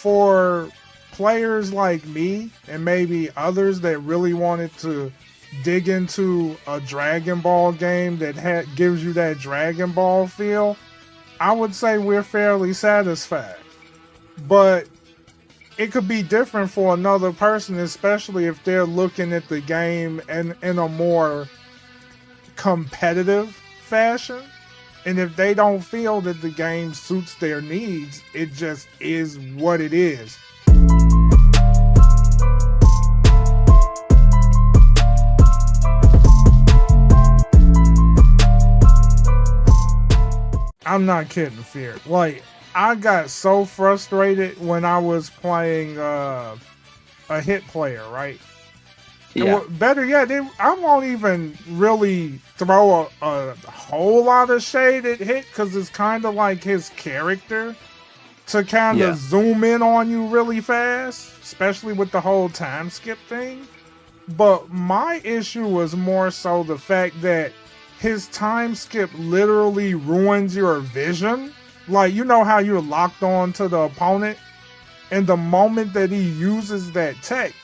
for players like me and maybe others that really wanted to dig into a Dragon Ball game that gives you that Dragon Ball feel, I would say we're fairly satisfied. But it could be different for another person, especially if they're looking at the game in a more competitive fashion. And if they don't feel that the game suits their needs, it just is what it is. I'm not kidding, Fear. Like, I got so frustrated when I was playing a hit player, right? Yeah. Better yet, I won't even really throw a whole lot of shade at Hit because it's kind of like his character to kind of zoom in on you really fast, especially with the whole time skip thing. But my issue was more so the fact that his time skip literally ruins your vision. Like, you know how you're locked on to the opponent, and the moment that he uses that tech,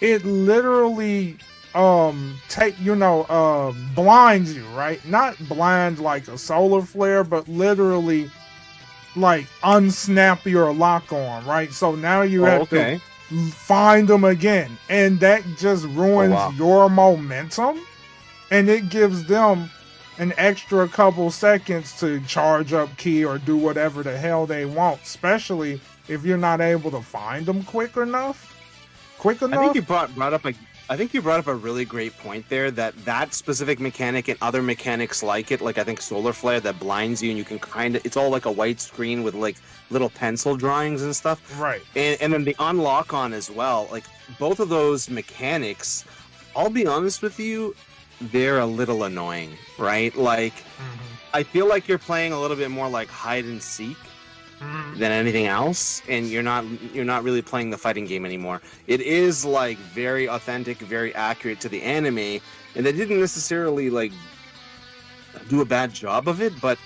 it literally blinds you, right? Not blind like a solar flare, but literally like unsnap your lock on, right? So now you have to find them again, and that just ruins your momentum, and it gives them an extra couple seconds to charge up key or do whatever the hell they want, especially if you're not able to find them quick enough. I think you brought up a really great point there, that specific mechanic and other mechanics like it, like I think Solar Flare that blinds you and you can it's all like a white screen with like little pencil drawings and stuff. Right. And then the unlock on as well, like both of those mechanics, I'll be honest with you, they're a little annoying, right? Like, I feel like you're playing a little bit more like hide and seek than anything else, and you're not really playing the fighting game anymore. It is like very authentic, very accurate to the anime, and they didn't necessarily like do a bad job of it, but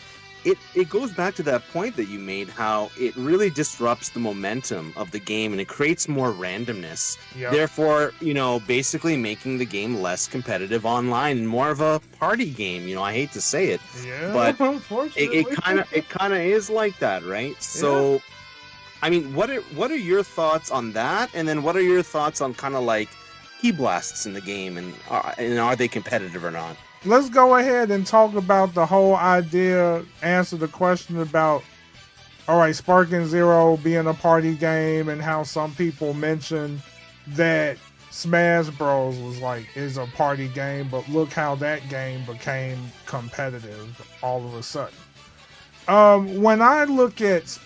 it goes back to that point that you made, how it really disrupts the momentum of the game and it creates more randomness. Yep. Therefore, basically making the game less competitive online and more of a party game. I hate to say it, but it kind of is like that, right? So, I mean, what are your thoughts on that? And then what are your thoughts on kind of like key blasts in the game, and are they competitive or not? Let's go ahead and talk about the whole idea, answer the question about, all right, Sparking Zero being a party game and how some people mention that Smash Bros is a party game, but look how that game became competitive all of a sudden. When I look at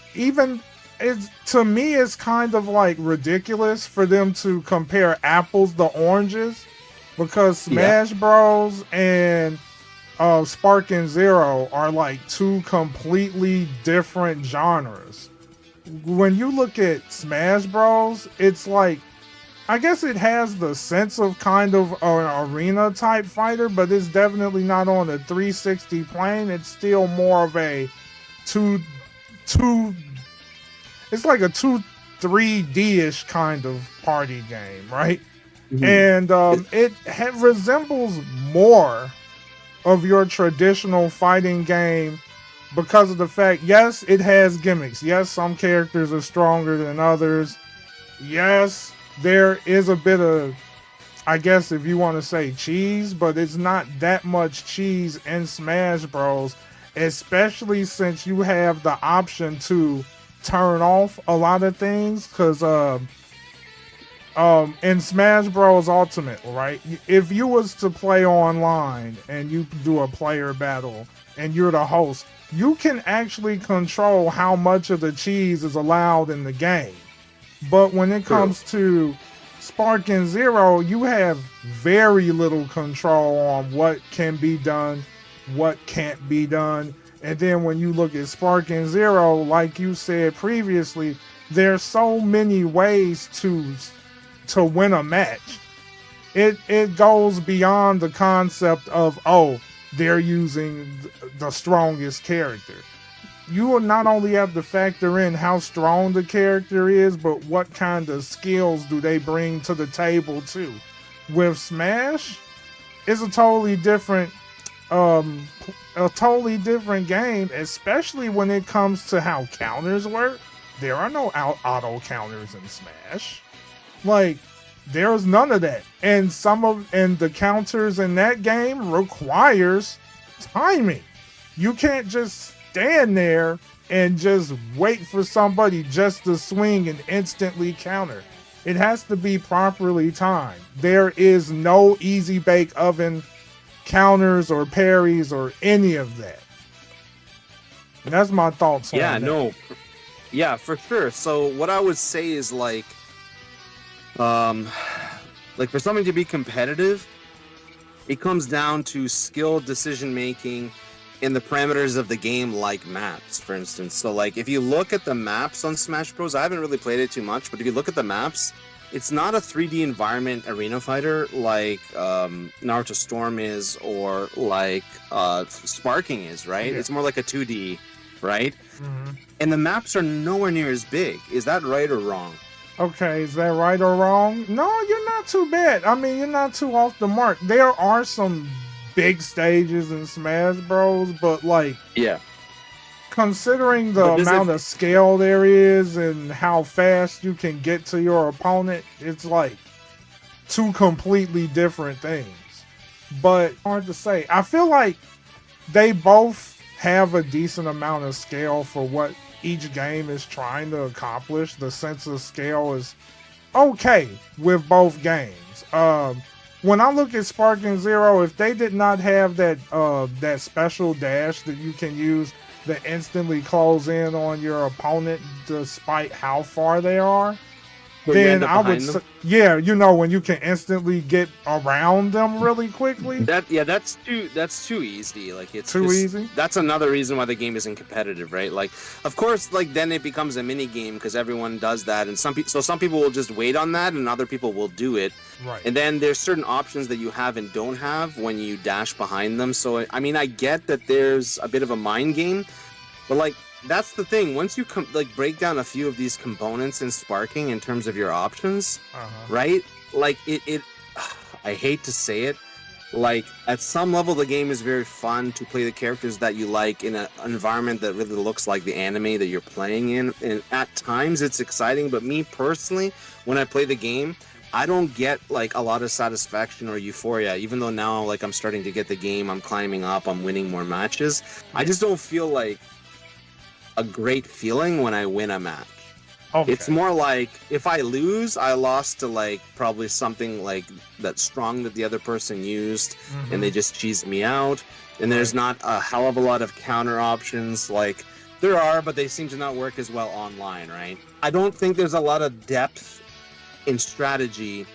to me, it's kind of like ridiculous for them to compare apples to oranges, because Smash Bros. And Sparking Zero are like two completely different genres. When you look at Smash Bros., it's like, I guess it has the sense of kind of an arena type fighter, but it's definitely not on a 360 plane. It's still more of a it's like a 3D-ish kind of party game, right? And it resembles more of your traditional fighting game because of the fact, yes, it has gimmicks. Yes, some characters are stronger than others. Yes, there is a bit of, I guess if you want to say cheese, but it's not that much cheese in Smash Bros., especially since you have the option to turn off a lot of things, because in Smash Bros. Ultimate, right? If you was to play online and you do a player battle and you're the host, you can actually control how much of the cheese is allowed in the game. But when it comes to Sparking Zero, you have very little control on what can be done, what can't be done. And then when you look at Sparking Zero, like you said previously, there's so many ways to win a match. It goes beyond the concept of, they're using the strongest character. you will not only have to factor in how strong the character is, but what kind of skills do they bring to the table too. With Smash, it's a totally different game, especially when it comes to how counters work. There are no auto counters in Smash. Like, there's none of that. And the counters in that game requires timing. You can't just stand there and just wait for somebody just to swing and instantly counter. It has to be properly timed. There is no easy bake oven counters or parries or any of that. And that's my thoughts on that. No. Yeah, for sure. So what I would say is like for something to be competitive, it comes down to skill, decision making, in the parameters of the game, like maps, for instance. So like if you look at the maps on Smash Bros, I haven't really played it too much, but if you look at the maps, it's not a 3D environment arena fighter like Naruto Storm is, or like Sparking is, right? Yeah. It's more like a 2D, right? Mm-hmm. And the maps are nowhere near as big. Is that right or wrong? Okay, is that right or wrong? No, you're not too bad. I mean, you're not too off the mark. There are some big stages in Smash Bros, but like, yeah, considering the amount of scale there is and how fast you can get to your opponent, it's like two completely different things. But hard to say. I feel like they both have a decent amount of scale for what each game is trying to accomplish. The sense of scale is okay with both games. When I look at Sparking Zero, if they did not have that special dash that you can use to instantly close in on your opponent despite how far they are, then I would say, yeah, you know, when you can instantly get around them really quickly. That's too easy. Like, it's too easy. That's another reason why the game isn't competitive, right? Like, of course, like then it becomes a mini game because everyone does that, and some people will just wait on that, and other people will do it. Right. And then there's certain options that you have and don't have when you dash behind them. So I mean, I get that there's a bit of a mind game, but like, that's the thing. Once you break down a few of these components in Sparking in terms of your options, right? Like it I hate to say it, like at some level the game is very fun to play the characters that you like in an environment that really looks like the anime that you're playing in, and at times it's exciting. But me personally, when I play the game, I don't get like a lot of satisfaction or euphoria, even though now like I'm starting to get the game, I'm climbing up, I'm winning more matches. I just don't feel like a great feeling when I win a match. Okay. It's more like if I lose, I lost to like probably something like that's strong that the other person used, and they just cheesed me out. And there's not a hell of a lot of counter options. Like there are, but they seem to not work as well online, right? I don't think there's a lot of depth in strategy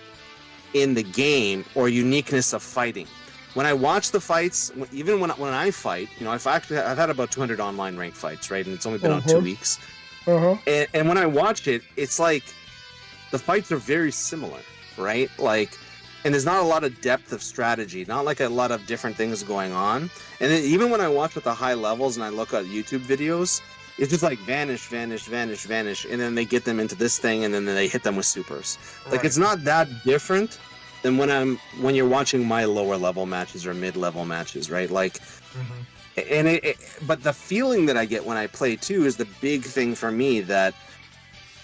in the game or uniqueness of fighting. When I watch the fights, even when I fight, you know, I've had about 200 online ranked fights, right? And it's only been on 2 weeks. And when I watch it, it's like the fights are very similar, right? Like, and there's not a lot of depth of strategy, not like a lot of different things going on. And then even when I watch at the high levels and I look at YouTube videos, it's just like vanish, vanish, vanish, vanish, and then they get them into this thing, and then they hit them with supers. Like it's not that different than when you're watching my lower level matches or mid level matches, right? Like, and but the feeling that I get when I play too is the big thing for me. That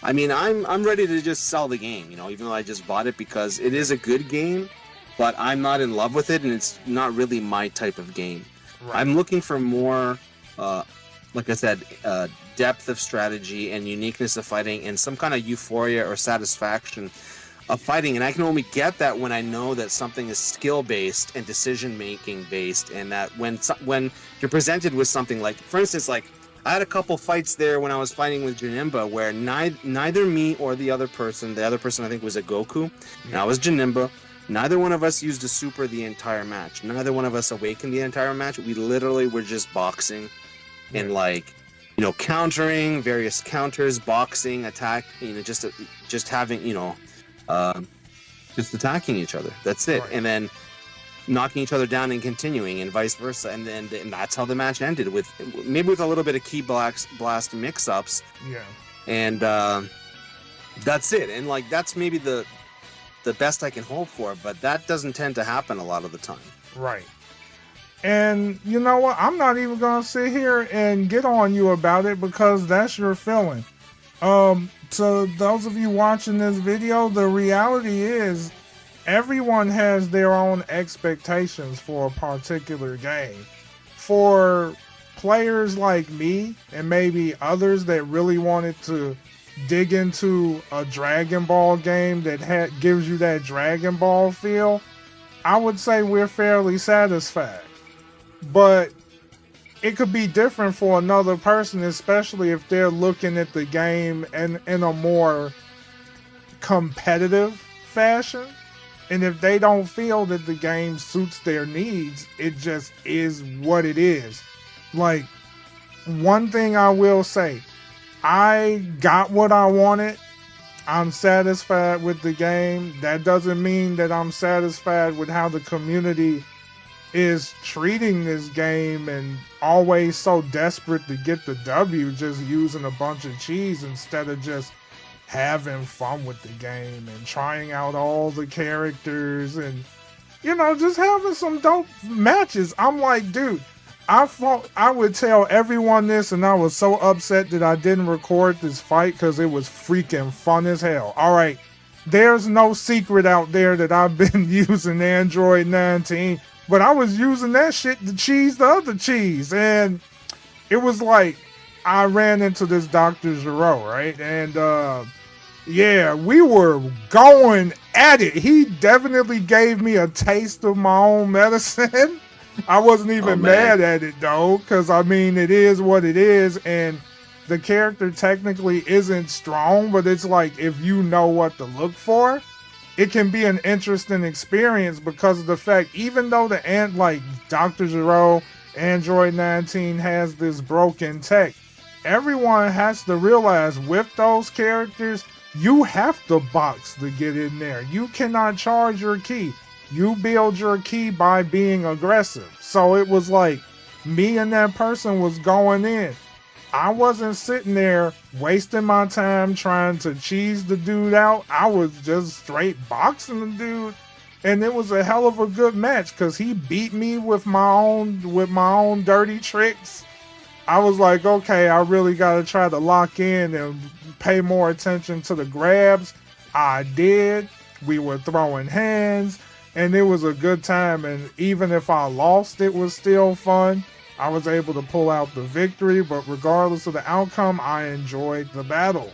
I mean, I'm ready to just sell the game, you know, even though I just bought it because it is a good game, but I'm not in love with it, and it's not really my type of game. Right. I'm looking for more, like I said, depth of strategy and uniqueness of fighting, and some kind of euphoria or satisfaction of fighting. And I can only get that when I know that something is skill based and decision making based, and that when you're presented with something like, for instance, like I had a couple fights there when I was fighting with Janemba where neither me or the other person I think was a Goku, and I was Janemba. Neither one of us used a super the entire match. Neither one of us awakened the entire match. We literally were just boxing and like, you know, countering various counters, boxing, attack, you know, just having, you know, just attacking each other. That's it. Right. And then, knocking each other down and continuing, and vice versa. And that's how the match ended, with maybe with a little bit of key blast mix-ups. Yeah. And that's it. And like that's maybe the best I can hope for, but that doesn't tend to happen a lot of the time. Right. And you know what? I'm not even gonna sit here and get on you about it because that's your feeling. To those of you watching this video, the reality is everyone has their own expectations for a particular game. For players like me and maybe others that really wanted to dig into a Dragon Ball game that gives you that Dragon Ball feel, I would say we're fairly satisfied. But it could be different for another person, especially if they're looking at the game in a more competitive fashion. And if they don't feel that the game suits their needs, it just is what it is. Like, one thing I will say, I got what I wanted. I'm satisfied with the game. That doesn't mean that I'm satisfied with how the community is treating this game and always so desperate to get the W, just using a bunch of cheese instead of just having fun with the game and trying out all the characters and, you know, just having some dope matches. I'm like, dude, I would tell everyone this, and I was so upset that I didn't record this fight because it was freaking fun as hell. All right, there's no secret out there that I've been using Android 19, but I was using that shit to cheese the other cheese. And it was like, I ran into this Dr. Zero, right? And yeah, we were going at it. He definitely gave me a taste of my own medicine. I wasn't even mad at it though, because I mean, it is what it is, and the character technically isn't strong, but it's like, if you know what to look for, it can be an interesting experience because of the fact, even though like Dr. Zero, Android 19 has this broken tech, everyone has to realize with those characters, you have to box to get in there. You cannot charge your ki. You build your ki by being aggressive. So it was like, me and that person was going in. I wasn't sitting there wasting my time trying to cheese the dude out. I was just straight boxing the dude. And it was a hell of a good match because he beat me with my own dirty tricks. I was like, okay, I really got to try to lock in and pay more attention to the grabs. I did. We were throwing hands, and it was a good time. And even if I lost, it was still fun. I was able to pull out the victory, but regardless of the outcome, I enjoyed the battle.